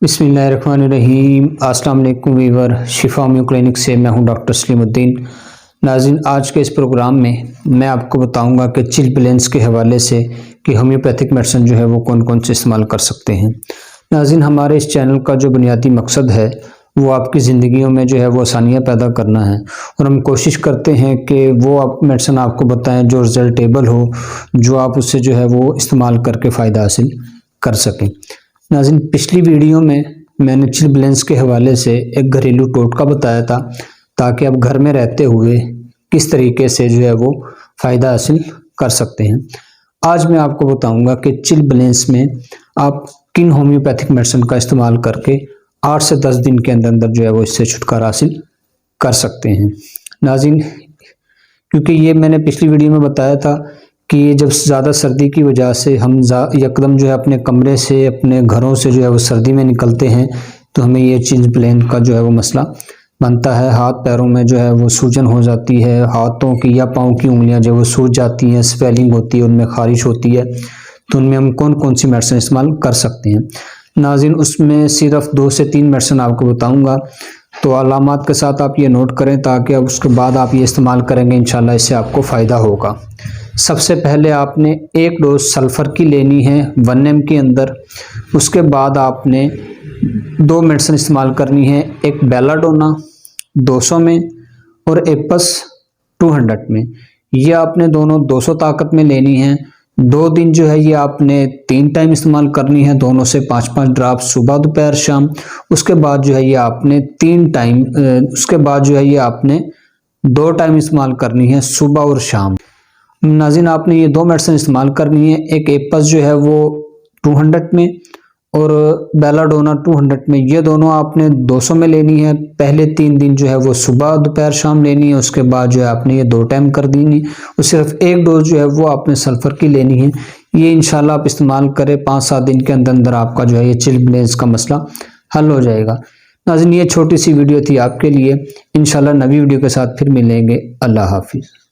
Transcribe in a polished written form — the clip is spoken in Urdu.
بسم اللہ الرحمن الرحیم۔ السلام علیکم ویور، شفا ہومیو کلینک سے میں ہوں ڈاکٹر سلیم الدین۔ ناظرین، آج کے اس پروگرام میں آپ کو بتاؤں گا کہ چل بلینس کے حوالے سے کہ ہومیوپیتھک میڈیسن جو ہے وہ کون کون سے استعمال کر سکتے ہیں۔ ناظرین، ہمارے اس چینل کا جو بنیادی مقصد ہے وہ آپ کی زندگیوں میں جو ہے وہ آسانیاں پیدا کرنا ہے، اور ہم کوشش کرتے ہیں کہ وہ میڈیسن آپ کو بتائیں جو رزلٹیبل ہو، جو آپ اس سے جو ہے وہ استعمال کر کے فائدہ حاصل کر سکیں۔ ناظرین، پچھلی ویڈیو میں نے چل بلینس کے حوالے سے ایک گھریلو ٹوٹکا بتایا تھا تاکہ آپ گھر میں رہتے ہوئے کس طریقے سے جو ہے وہ فائدہ حاصل کر سکتے ہیں۔ آج میں آپ کو بتاؤں گا کہ چل بلینس میں آپ کن ہومیوپیتھک میڈیسن کا استعمال کر کے 8 سے 10 دن کے اندر جو ہے وہ اس سے چھٹکارا حاصل کر سکتے ہیں۔ ناظرین، کیونکہ یہ میں نے پچھلی ویڈیو میں بتایا تھا کہ جب زیادہ سردی کی وجہ سے ہم یکدم جو ہے اپنے کمرے سے، اپنے گھروں سے جو ہے وہ سردی میں نکلتے ہیں تو ہمیں یہ چل بلین کا جو ہے وہ مسئلہ بنتا ہے۔ ہاتھ پیروں میں جو ہے وہ سوجن ہو جاتی ہے، ہاتھوں کی یا پاؤں کی انگلیاں جو ہے وہ سوج جاتی ہیں، سویلنگ ہوتی ہے، ان میں خارش ہوتی ہے۔ تو ان میں ہم کون کون سی میڈیسن استعمال کر سکتے ہیں؟ ناظرین، اس میں صرف 2 سے 3 میڈیسن آپ کو بتاؤں گا، تو علامات کے ساتھ آپ یہ نوٹ کریں تاکہ اس کے بعد آپ یہ استعمال کریں گے انشاءاللہ اس سے آپ کو فائدہ ہوگا۔ سب سے پہلے آپ نے 1 ڈوز سلفر کی لینی ہے 1 ml کے اندر۔ اس کے بعد آپ نے 2 میڈیسن استعمال کرنی ہے، ایک بیلاڈونا 200 میں اور ایپس 200 میں۔ یہ آپ نے دونوں 200 طاقت میں لینی ہے۔ 2 دن جو ہے یہ آپ نے 3 ٹائم استعمال کرنی ہے، دونوں سے 5-5 ڈراپ صبح دوپہر شام۔ اس کے بعد جو ہے یہ آپ نے 2 ٹائم استعمال کرنی ہے، صبح اور شام۔ ناظرین، آپ نے یہ 2 میڈیسن استعمال کرنی ہے، ایک ایپس جو ہے وہ 200 میں اور بیلاڈونا 200 میں۔ یہ دونوں آپ نے 200 میں لینی ہے۔ پہلے 3 دن جو ہے وہ صبح دوپہر شام لینی ہے، اس کے بعد جو ہے آپ نے یہ 2 ٹائم کر دینی، اور صرف 1 ڈوز جو ہے وہ آپ نے سلفر کی لینی ہے۔ یہ انشاءاللہ آپ استعمال کریں، 5-7 دن کے اندر آپ کا جو ہے یہ چل بلینس کا مسئلہ حل ہو جائے گا۔ ناظرین، یہ چھوٹی سی ویڈیو تھی آپ کے لیے، انشاءاللہ نئی ویڈیو کے ساتھ پھر ملیں گے۔ اللہ حافظ۔